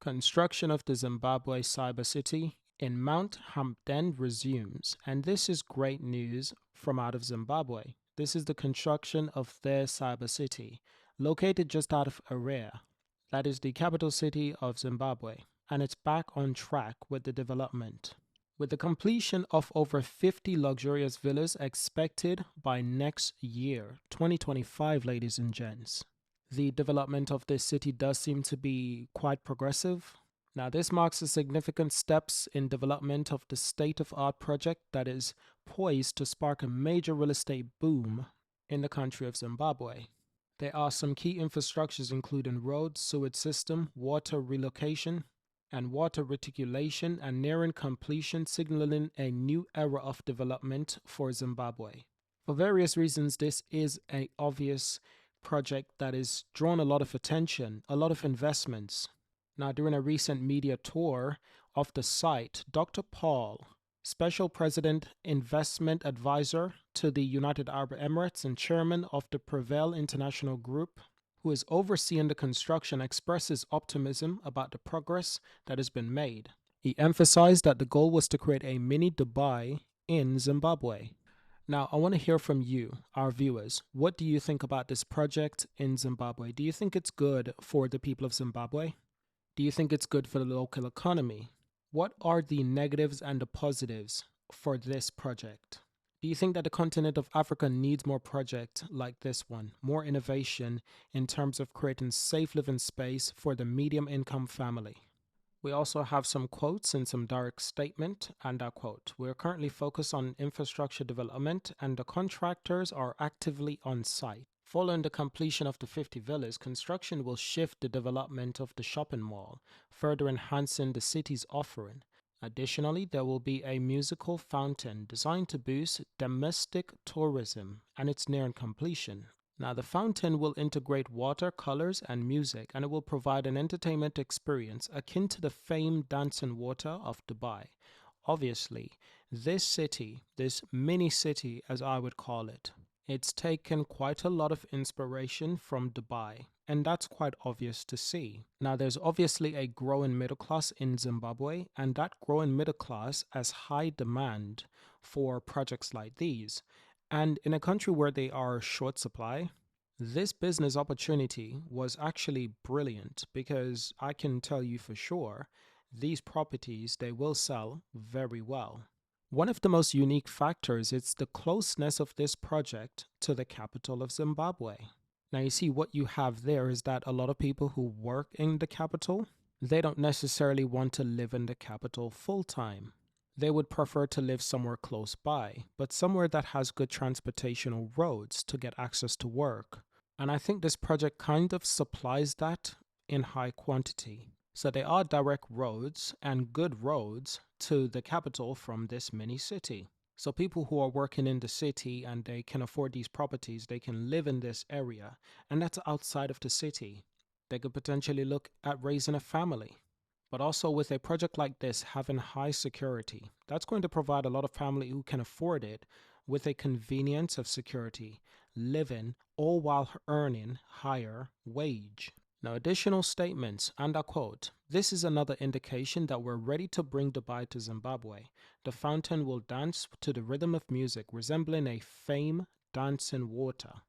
Construction of the Zimbabwe Cyber City in Mount Hampden resumes, and this is great news from out of Zimbabwe. This is the construction of their cyber city, located just out of Harare, that is the capital city of Zimbabwe, and it's back on track with the development. With the completion of over 50 luxurious villas expected by next year, 2025, ladies and gents. The development of this city does seem to be quite progressive. Now, this marks a significant steps in development of the state-of-art project that is poised to spark a major real estate boom in the country of Zimbabwe. There are some key infrastructures including roads, sewage system, water relocation, and water reticulation, and nearing completion, signaling a new era of development for Zimbabwe. For various reasons, this is an obvious project that has drawn a lot of attention, a lot of investments. Now, during a recent media tour of the site, Dr. Paul, Special President Investment Advisor to the United Arab Emirates and Chairman of the Prevail International Group, who is overseeing the construction, expresses optimism about the progress that has been made. He emphasized that the goal was to create a mini Dubai in Zimbabwe. Now, I want to hear from you, our viewers. What do you think about this project in Zimbabwe? Do you think it's good for the people of Zimbabwe? Do you think it's good for the local economy? What are the negatives and the positives for this project? Do you think that the continent of Africa needs more projects like this one, more innovation in terms of creating safe living space for the medium income family? We also have some quotes and some direct statement, and I quote, "We are currently focused on infrastructure development and the contractors are actively on site. Following the completion of the 50 villas, construction will shift the development of the shopping mall, further enhancing the city's offering. Additionally, there will be a musical fountain designed to boost domestic tourism, and it's nearing completion. Now, the fountain will integrate water, colors, and music, and it will provide an entertainment experience akin to the famed dancing water of Dubai. Obviously, this city, this mini city as I would call it, it's taken quite a lot of inspiration from Dubai, and that's quite obvious to see. Now, there's obviously a growing middle class in Zimbabwe, and that growing middle class has high demand for projects like these. And in a country where they are short supply, this business opportunity was actually brilliant because I can tell you for sure, these properties, they will sell very well. One of the most unique factors is the closeness of this project to the capital of Zimbabwe. Now, you see what you have there is that a lot of people who work in the capital, they don't necessarily want to live in the capital full time. They would prefer to live somewhere close by, but somewhere that has good transportational roads to get access to work. And I think this project kind of supplies that in high quantity. So there are direct roads and good roads to the capital from this mini city. So people who are working in the city and they can afford these properties, they can live in this area, and that's outside of the city. They could potentially look at raising a family. But also with a project like this having high security, that's going to provide a lot of family who can afford it with a convenience of security, living, all while earning higher wage. Now, additional statements, and I quote, "This is another indication that we're ready to bring Dubai to Zimbabwe. The fountain will dance to the rhythm of music, resembling a famed dancing water."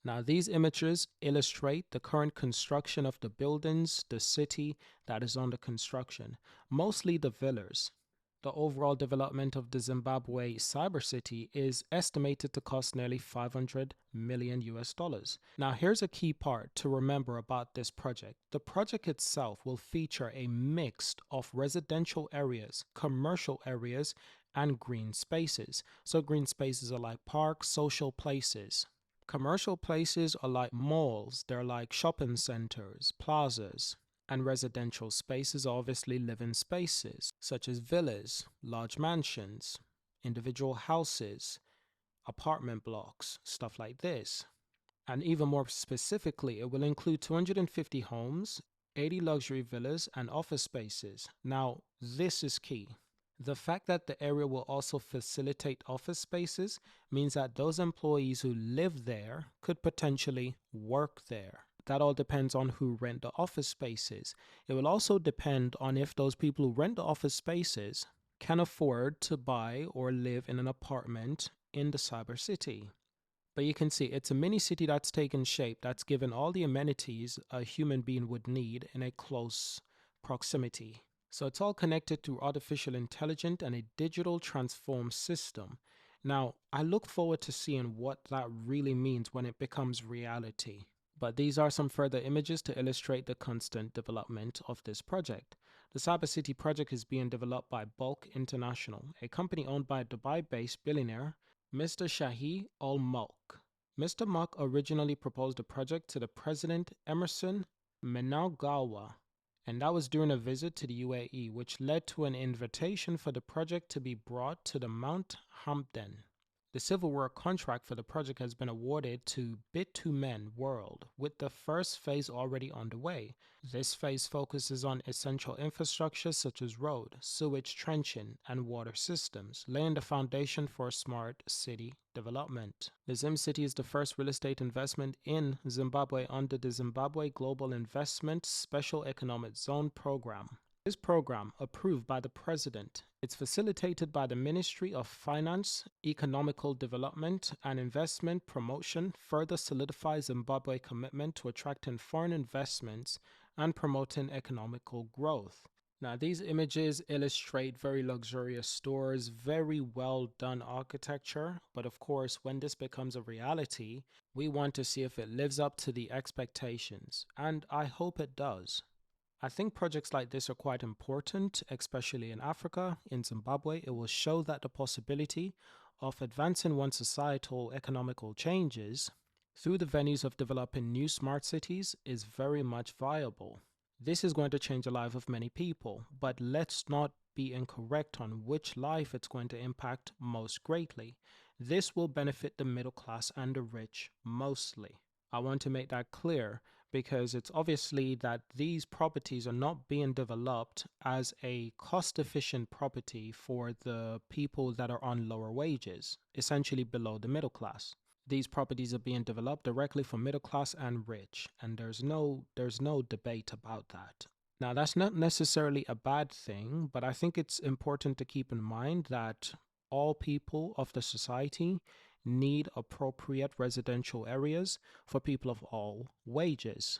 Now, these images illustrate the current construction of the buildings, the city that is under construction, mostly the villas. The overall development of the Zimbabwe Cyber City is estimated to cost nearly $500 million US. Now, here's a key part to remember about this project. The project itself will feature a mix of residential areas, commercial areas, and green spaces. So green spaces are like parks, social places. Commercial places are like malls, they're like shopping centers, plazas, and residential spaces are obviously living spaces, such as villas, large mansions, individual houses, apartment blocks, stuff like this. And even more specifically, it will include 250 homes, 80 luxury villas, and office spaces. Now, this is key. The fact that the area will also facilitate office spaces means that those employees who live there could potentially work there. That all depends on who rent the office spaces. It will also depend on if those people who rent the office spaces can afford to buy or live in an apartment in the cyber city. But you can see it's a mini city that's taken shape, that's given all the amenities a human being would need in a close proximity. So it's all connected through artificial intelligence and a digital transform system. Now, I look forward to seeing what that really means when it becomes reality. But these are some further images to illustrate the constant development of this project. The Cyber City project is being developed by Bulk International, a company owned by Dubai-based billionaire Mr. Shaji Ul Mulk. Mr. Mulk originally proposed the project to the President Emerson Mnangagwa, and that was during a visit to the UAE, which led to an invitation for the project to be brought to the Mount Hampden. The civil work contract for the project has been awarded to Bit2Men World, with the first phase already underway. This phase focuses on essential infrastructure such as road, sewage trenching, and water systems, laying the foundation for smart city development. The Zim City is the first real estate investment in Zimbabwe under the Zimbabwe Global Investment Special Economic Zone program. This program, approved by the President, it's facilitated by the Ministry of Finance, Economical Development and Investment Promotion, further solidifies Zimbabwe's commitment to attracting foreign investments and promoting economical growth. Now, these images illustrate very luxurious stores, very well done architecture, but of course, when this becomes a reality, we want to see if it lives up to the expectations, and I hope it does. I think projects like this are quite important, especially in Africa. In Zimbabwe, it will show that the possibility of advancing one's societal economical changes through the venues of developing new smart cities is very much viable. This is going to change the life of many people, but let's not be incorrect on which life it's going to impact most greatly. This will benefit the middle class and the rich mostly. I want to make that clear, because it's obviously that these properties are not being developed as a cost-efficient property for the people that are on lower wages, essentially below the middle class. These properties are being developed directly for middle class and rich, and there's no debate about that. Now, that's not necessarily a bad thing, but I think it's important to keep in mind that all people of the society need appropriate residential areas for people of all wages.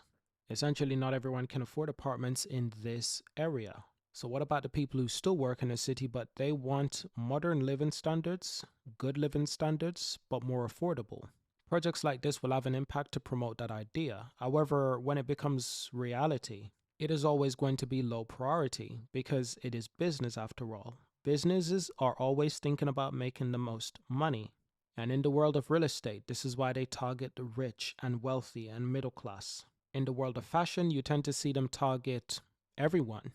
Essentially, not everyone can afford apartments in this area. So what about the people who still work in a city, but they want modern living standards, good living standards, but more affordable? Projects like this will have an impact to promote that idea. However, when it becomes reality, it is always going to be low priority because it is business after all. Businesses are always thinking about making the most money. And in the world of real estate, this is why they target the rich and wealthy and middle class. In the world of fashion, you tend to see them target everyone,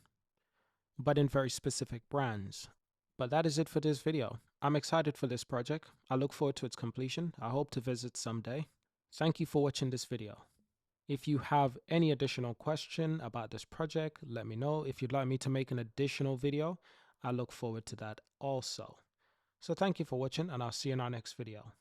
but in very specific brands. But that is it for this video. I'm excited for this project. I look forward to its completion. I hope to visit someday. Thank you for watching this video. If you have any additional question about this project, let me know. If you'd like me to make an additional video, I look forward to that also. So thank you for watching, and I'll see you in our next video.